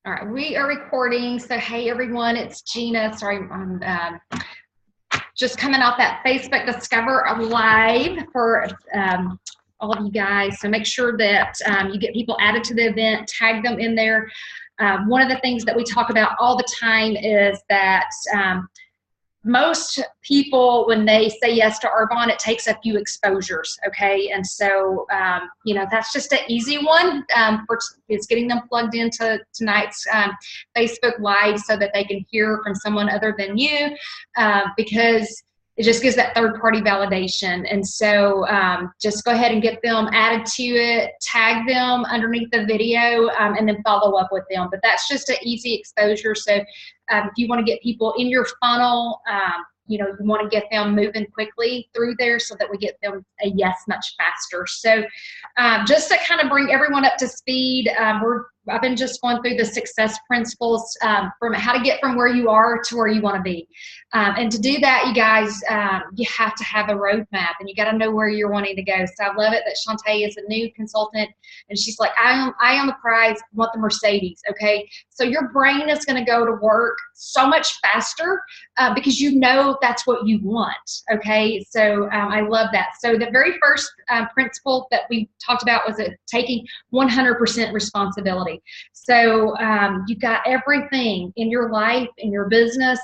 All right, we are recording. So, hey everyone, it's Gina. Sorry, I'm just coming off that Facebook Discover Live for all of you guys. So make sure that you get people added to the event, tag them in there. One of the things that we talk about all the time is that most people, when they say yes to Arbonne, it takes a few exposures, okay? And so, that's just an easy one for it's getting them plugged into tonight's Facebook Live so that they can hear from someone other than you, because it just gives that third-party validation. And so just go ahead and get them added to it, tag them underneath the video, and then follow up with them. But that's just an easy exposure. So if you want to get people in your funnel, you want to get them moving quickly through there so that we get them a yes much faster. So just to kind of bring everyone up to speed, I've been just going through the success principles from how to get from where you are to where you want to be. And to do that, you guys, you have to have a roadmap and you got to know where you're wanting to go. So I love it that Shantae is a new consultant and she's like, I am the prize, want the Mercedes, okay? So your brain is going to go to work so much faster because you know that's what you want, okay? So I love that. So the very first principle that we talked about was taking 100% responsibility. So you've got everything in your life, in your business,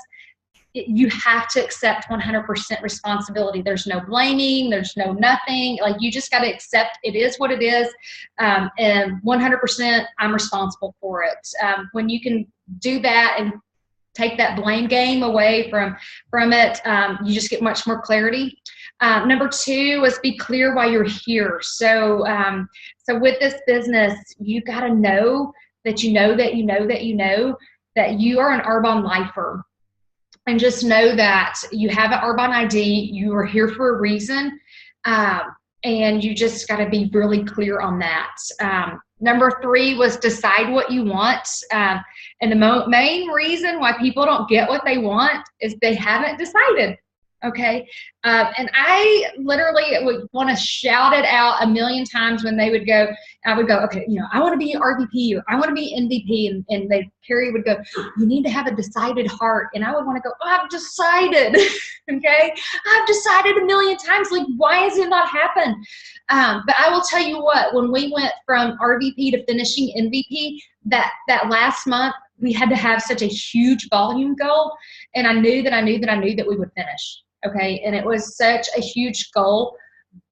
you have to accept 100% responsibility. There's no blaming, there's no nothing. Like, you just got to accept it is what it is, and 100% I'm responsible for it. When you can do that and take that blame game away from it, you just get much more clarity. Number two was be clear why you're here. So with this business, you got to know that you know that you are an Arbonne lifer. And just know that you have an Arbonne ID, you are here for a reason, and you just got to be really clear on that. Number three was decide what you want. And the main reason why people don't get what they want is they haven't decided. Okay. And I literally would want to shout it out a million times when they would go, I would go, okay, I want to be RVP or I want to be MVP. And Carrie would go, you need to have a decided heart. And I would want to go, oh, I've decided. Okay. I've decided a million times. Like, why has it not happened? But I will tell you what, when we went from RVP to finishing MVP, that last month, we had to have such a huge volume goal. And I knew that we would finish. Okay. And it was such a huge goal,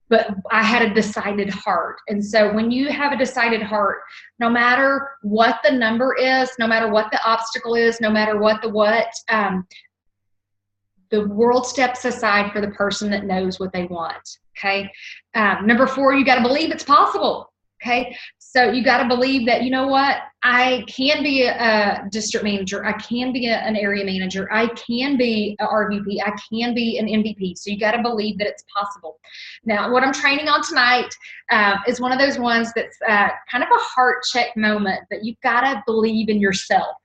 but I had a decided heart. And so when you have a decided heart, no matter what the number is, no matter what the obstacle is, no matter what the world steps aside for the person that knows what they want. Okay. Number four, you got to believe it's possible. Okay. So you got to believe that, you know what, I can be a district manager. I can be an area manager. I can be a RVP. I can be an MVP. So you got to believe that it's possible. Now, what I'm training on tonight is one of those ones that's kind of a heart check moment, that you've got to believe in yourself.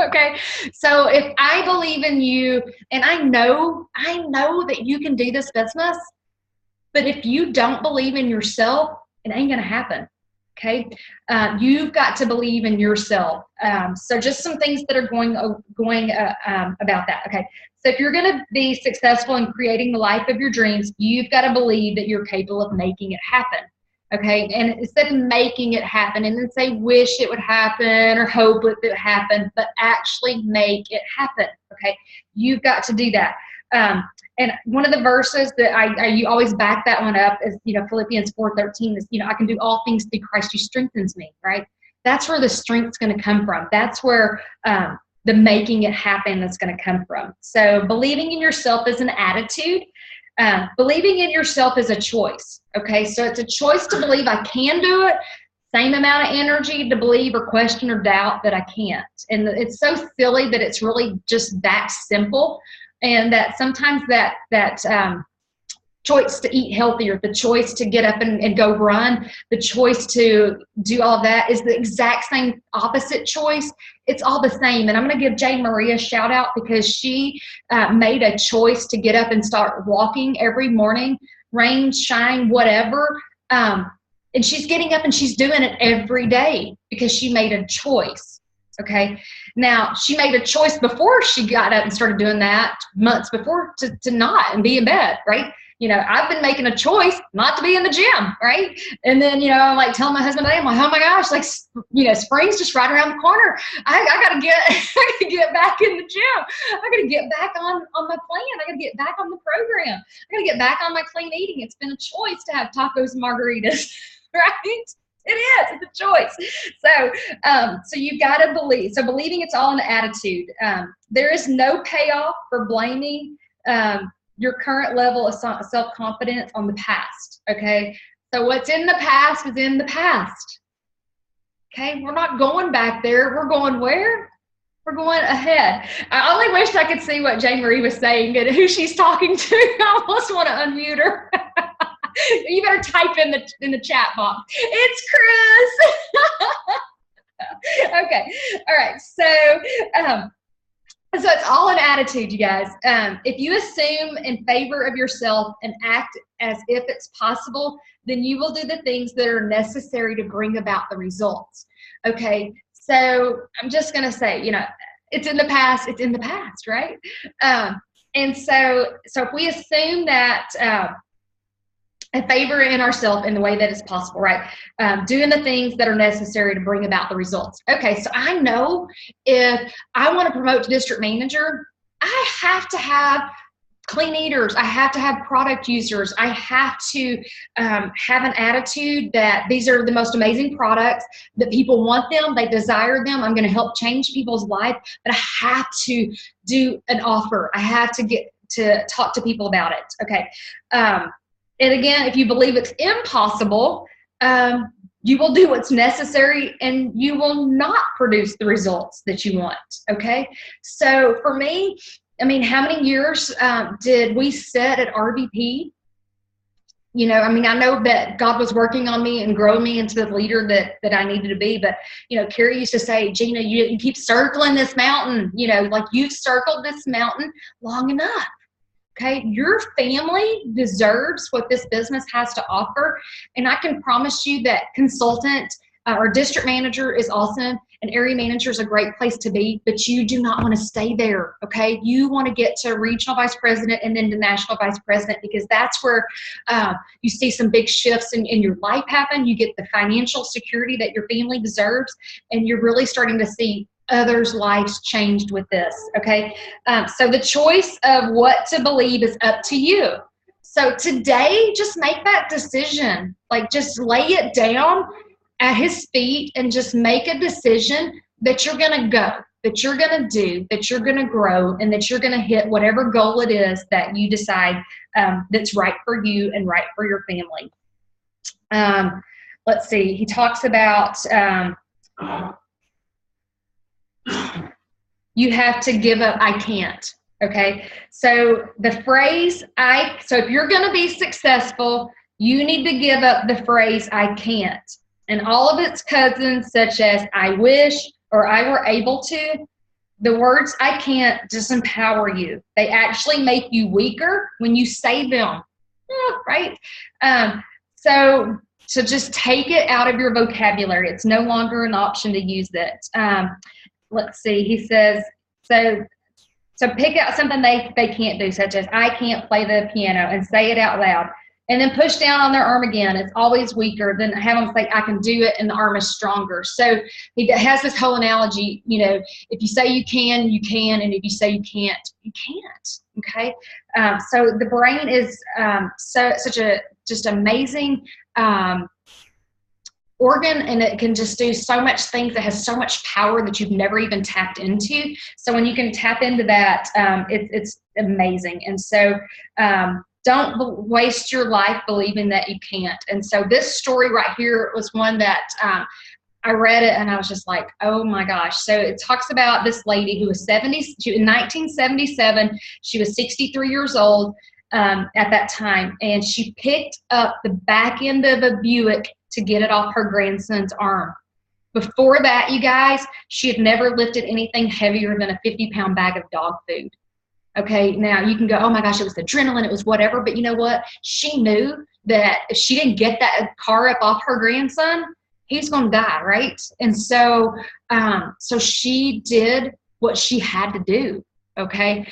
Okay. So if I believe in you and I know that you can do this business, but if you don't believe in yourself, it ain't going to happen. Okay. You've got to believe in yourself. So just some things that are going about that. Okay. So if you're going to be successful in creating the life of your dreams, you've got to believe that you're capable of making it happen. Okay. And instead of making it happen and then say, wish it would happen or hope it would happen, but actually make it happen. Okay. You've got to do that. And one of the verses that I always back that one up is, Philippians 4:13 is, I can do all things through Christ who strengthens me, right? That's where the strength's going to come from. That's where the making it happen is going to come from. So believing in yourself is an attitude. Believing in yourself is a choice. Okay. So it's a choice to believe I can do it. Same amount of energy to believe or question or doubt that I can't. And it's so silly that it's really just that simple. And that sometimes that choice to eat healthier, the choice to get up and go run, the choice to do all that is the exact same opposite choice. It's all the same. And I'm going to give Jane Marie a shout out because she made a choice to get up and start walking every morning, rain, shine, whatever. And she's getting up and she's doing it every day because she made a choice. Okay. Now, she made a choice before she got up and started doing that months before to not and be in bed, right? I've been making a choice not to be in the gym, right? And then, I'm like telling my husband, I'm like, oh my gosh, like, spring's just right around the corner. I gotta get back in the gym. I gotta get back on my plan. I gotta get back on the program. I gotta get back on my clean eating. It's been a choice to have tacos and margaritas, right? It is. It's a choice. So you've got to believe. So believing it's all an attitude. There is no payoff for blaming your current level of self-confidence on the past. Okay. So what's in the past is in the past. Okay. We're not going back there. We're going where? We're going ahead. I only wish I could see what Jane Marie was saying and who she's talking to. I almost want to unmute her. You better type in the chat box. It's Chris. Okay. All right. So it's all an attitude, you guys. If you assume in favor of yourself and act as if it's possible, then you will do the things that are necessary to bring about the results. Okay. So I'm just going to say, it's in the past. It's in the past, right? And so if we assume that a favor in ourselves in the way that is possible, right? Doing the things that are necessary to bring about the results. Okay, so I know if I want to promote to district manager, I have to have clean eaters. I have to have product users. I have to have an attitude that these are the most amazing products, that people want them, they desire them. I'm going to help change people's life, but I have to do an offer. I have to get to talk to people about it. Okay. And again, if you believe it's impossible, you will do what's necessary and you will not produce the results that you want, okay? So for me, how many years did we sit at RVP? I know that God was working on me and growing me into the leader that I needed to be, but, Carrie used to say, Gina, you keep circling this mountain, like you've circled this mountain long enough. Okay, your family deserves what this business has to offer. And I can promise you that consultant or district manager is awesome and area manager is a great place to be, but you do not want to stay there. Okay, you want to get to regional vice president and then to national vice president, because that's where you see some big shifts in your life happen. You get the financial security that your family deserves, and you're really starting to see others' lives changed with this, okay? So the choice of what to believe is up to you. So today, just make that decision. Like, just lay it down at his feet and just make a decision that you're going to go, that you're going to do, that you're going to grow, and that you're going to hit whatever goal it is that you decide that's right for you and right for your family. Let's see. He talks about you have to give up, I can't. Okay. So the phrase, so if you're going to be successful, you need to give up the phrase, I can't. And all of its cousins, such as I wish or I were able to. The words I can't disempower you. They actually make you weaker when you say them. Yeah, right? So just take it out of your vocabulary. It's no longer an option to use it. Let's see, he says, so pick out something they can't do, such as I can't play the piano, and say it out loud. And then push down on their arm again. It's always weaker than have them say, I can do it, and the arm is stronger. So he has this whole analogy, if you say you can, you can, and if you say you can't, you can't, okay? So the brain is such a just amazing organ, and it can just do so much things. That has so much power that you've never even tapped into. So when you can tap into that, it's amazing. And so don't waste your life believing that you can't. And so this story right here was one that I read it and I was just like, oh my gosh. So it talks about this lady who was in 1977. She was 63 years old at that time, and she picked up the back end of a Buick to get it off her grandson's arm. Before that, you guys, she had never lifted anything heavier than a 50-pound bag of dog food. Okay, now you can go, oh my gosh, it was adrenaline, it was whatever, but you know what? She knew that if she didn't get that car up off her grandson, he's going to die, right? And so, so she did what she had to do. Okay.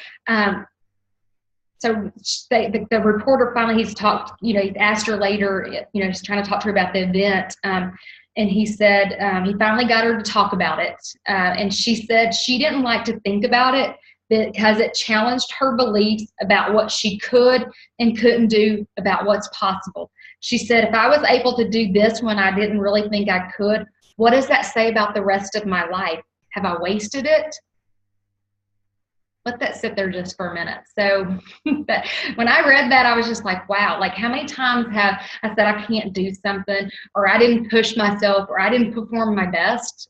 So the reporter finally, he's talked, you know, he asked her later, you know, he's trying to talk to her about the event. And he said he finally got her to talk about it. And she said she didn't like to think about it because it challenged her beliefs about what she could and couldn't do about what's possible. She said, if I was able to do this when I didn't really think I could, what does that say about the rest of my life? Have I wasted it? Let that sit there just for a minute. So when I read that, I was just like, wow, like how many times have I said I can't do something, or I didn't push myself, or I didn't perform my best.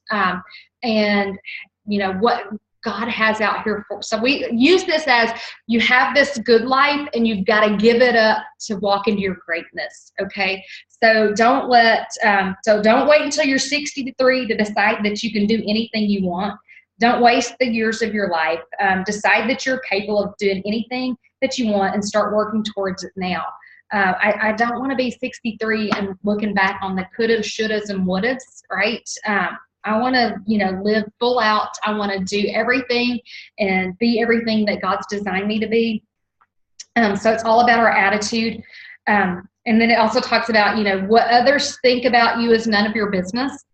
And you know what God has out here for. So we use this as you have this good life and you've got to give it up to walk into your greatness. Okay. So don't wait until you're 63 to decide that you can do anything you want. Don't waste the years of your life. Decide that you're capable of doing anything that you want and start working towards it now. I don't want to be 63 and looking back on the couldas, shouldas, and wouldas, right? I want to, you know, live full out. I want to do everything and be everything that God's designed me to be. So it's all about our attitude. And then it also talks about, you know, what others think about you is none of your business.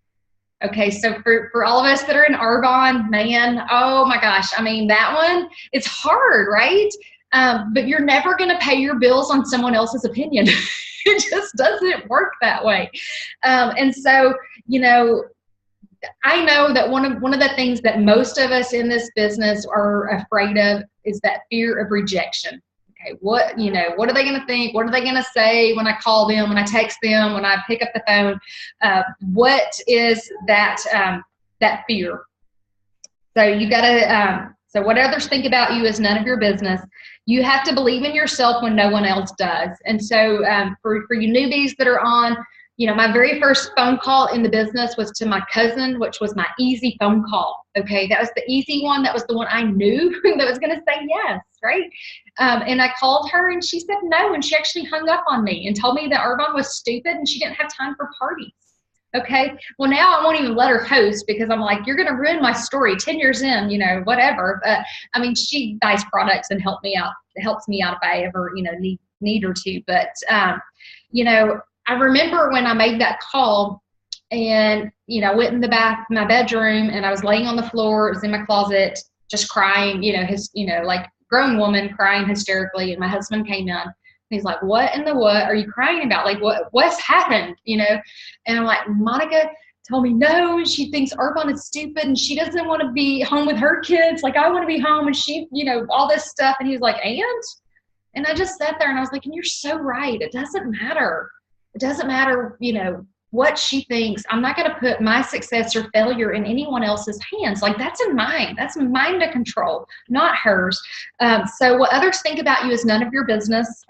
Okay, so for all of us that are in Arbonne, man, oh my gosh, I mean, that one, it's hard, right? But you're never going to pay your bills on someone else's opinion. It just doesn't work that way. And so, you know, I know that one of the things that most of us in this business are afraid of is that fear of rejection. Okay, what are they going to think? What are they going to say when I call them, when I text them, when I pick up the phone? What is that fear? So you got to, so what others think about you is none of your business. You have to believe in yourself when no one else does. And so for you newbies that are on, you know, my very first phone call in the business was to my cousin, which was my easy phone call. Okay, that was the easy one. That was the one I knew that was going to say yes, right? And I called her and she said no, and she actually hung up on me and told me that Arbonne was stupid and she didn't have time for parties. Okay, well now I won't even let her host because I'm like, you're going to ruin my story 10 years in, you know, whatever. But I mean, she buys products and helps me out if I ever, you know, need her to. But, you know, I remember when I made that call and, you know, I went in my bedroom and I was laying on the floor. It was in my closet, just crying, you know, like grown woman crying hysterically. And my husband came in. He's like, what are you crying about? Like, what's happened? You know? And I'm like, Monica told me no, she thinks Arbonne is stupid and she doesn't want to be home with her kids. Like, I want to be home and she, you know, all this stuff. And he was like, and I just sat there and I was like, and you're so right. It doesn't matter. It doesn't matter, you know, what she thinks. I'm not going to put my success or failure in anyone else's hands. Like, that's mine to control, not hers. So what others think about you is none of your business.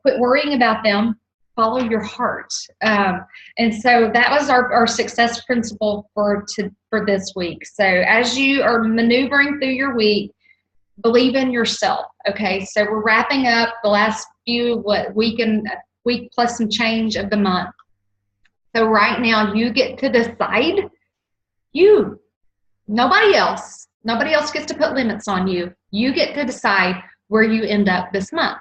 Quit worrying about them. Follow your heart. And so that was our success principle for this week. So as you are maneuvering through your week, believe in yourself. Okay. So we're wrapping up the last week plus some change of the month. So right now you get to decide, nobody else gets to put limits on you. You get to decide where you end up this month.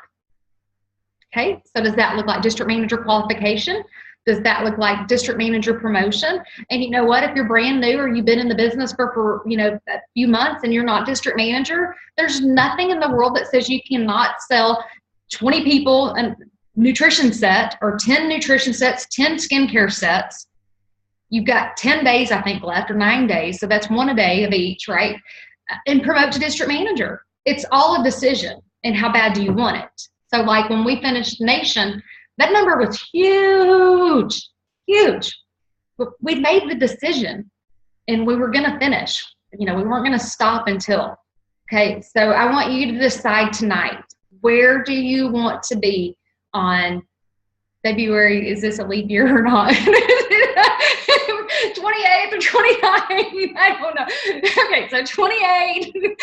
Okay, so does that look like district manager qualification? Does that look like district manager promotion? And you know what, if you're brand new or you've been in the business for you know, a few months and you're not district manager, there's nothing in the world that says you cannot sell 20 people a nutrition set or 10 nutrition sets, 10 skincare sets. You've got 10 days, I think, left, or 9 days. So that's one a day of each, right? And promote to district manager. It's all a decision. And how bad do you want it? So like when we finished Nation, that number was huge. We made the decision and we were going to finish. You know, we weren't going to stop until. Okay, so I want you to decide tonight, where do you want to be on February? Is this a leap year or not? 28th or 29th? I don't know. Okay, so 28.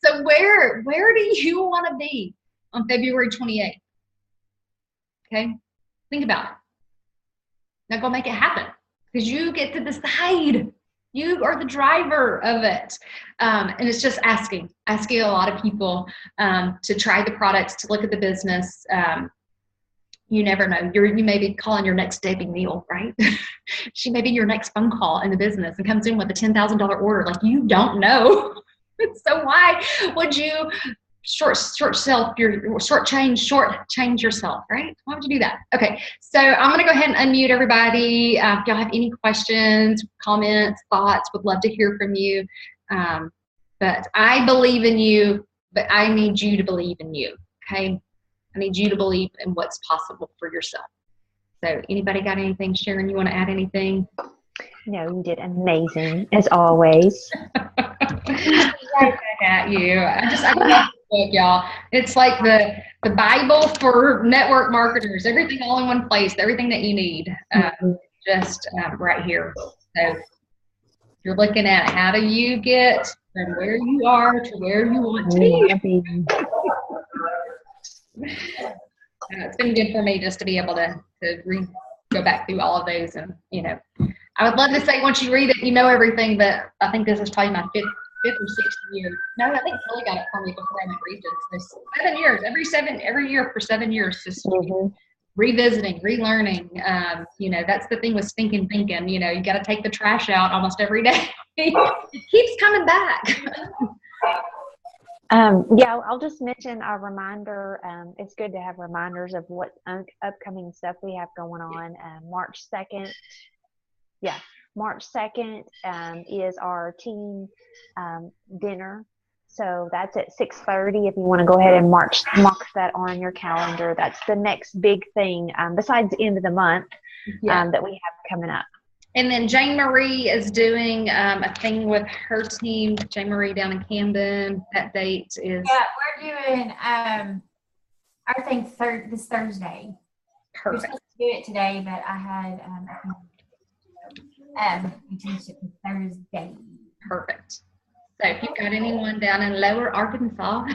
So where do you want to be on February 28th? Okay, think about it. Now go make it happen. because you get to decide. You are the driver of it. And it's just asking a lot of people to try the products, to look at the business. You never know. You may be calling your next Debbie Neal, right? She may be your next phone call in the business and comes in with a $10,000 order. Like, you don't know. So why would you shortchange yourself, right? Why would you do that? Okay, so I'm going to go ahead and unmute everybody. If y'all have any questions, comments, thoughts, would love to hear from you. But I believe in you, but I need you to believe in you, okay? I need you to believe in what's possible for yourself. So anybody got anything? Sharon, you want to add anything? No, you did amazing, as always. Right back at you. I love this book, y'all. It's like the Bible for network marketers. Everything all in one place. Everything that you need, just right here. So you're looking at how do you get from where you are to where you want to be. It's been good for me just to be able to go back through all of those, and I would love to say once you read it, you know everything, but I think this is probably my fifth or sixth year. No, I think Kelly got it for me before I went Regents. So 7 years, every year for 7 years, just revisiting, relearning. That's the thing with stinking thinking. You got to take the trash out almost every day. It keeps coming back. I'll just mention a reminder. It's good to have reminders of what upcoming stuff we have going on. March 2nd. Yeah, March 2nd is our team dinner. So that's at 6:30. If you want to go ahead and mark that on your calendar, that's the next big thing besides the end of the month that we have coming up. And then Jane Marie is doing a thing with her team. Jane Marie down in Camden. That date is. Yeah, we're doing our thing this Thursday. Perfect. We're supposed to do it today, but I had Thursday. Perfect. So if you've got anyone down in Lower Arkansas,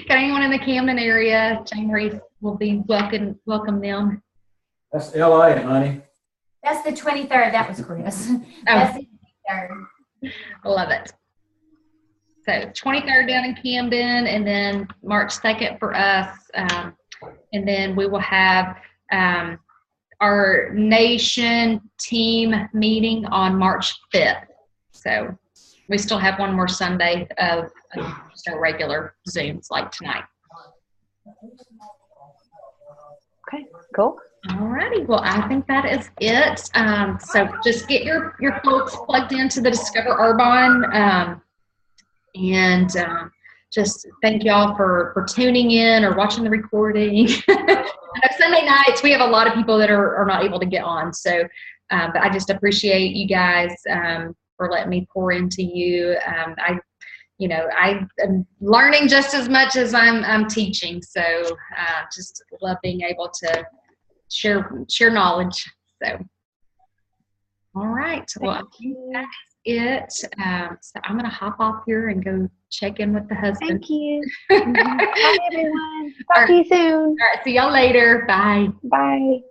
got anyone in the Camden area, Jane Marie will be welcome them. That's LA, honey. That's the 23rd. That was Chris. That's the 23rd. I love it. So 23rd down in Camden, and then March 2nd for us. And then we will have our nation team meeting on March 5th. So we still have one more Sunday of just our regular Zooms like tonight. Okay, cool. All righty. Well, I think that is it. So just get your folks plugged into the Discover Arbonne, and just thank y'all for tuning in or watching the recording. I know Sunday nights we have a lot of people that are not able to get on. So, but I just appreciate you guys for letting me pour into you. I am learning just as much as I'm teaching. So just love being able to share knowledge. So, all right. Well, I think that's it. So I'm going to hop off here and go check in with the husband. Thank you. Bye, everyone. Talk to you soon. All right. See y'all later. Bye. Bye.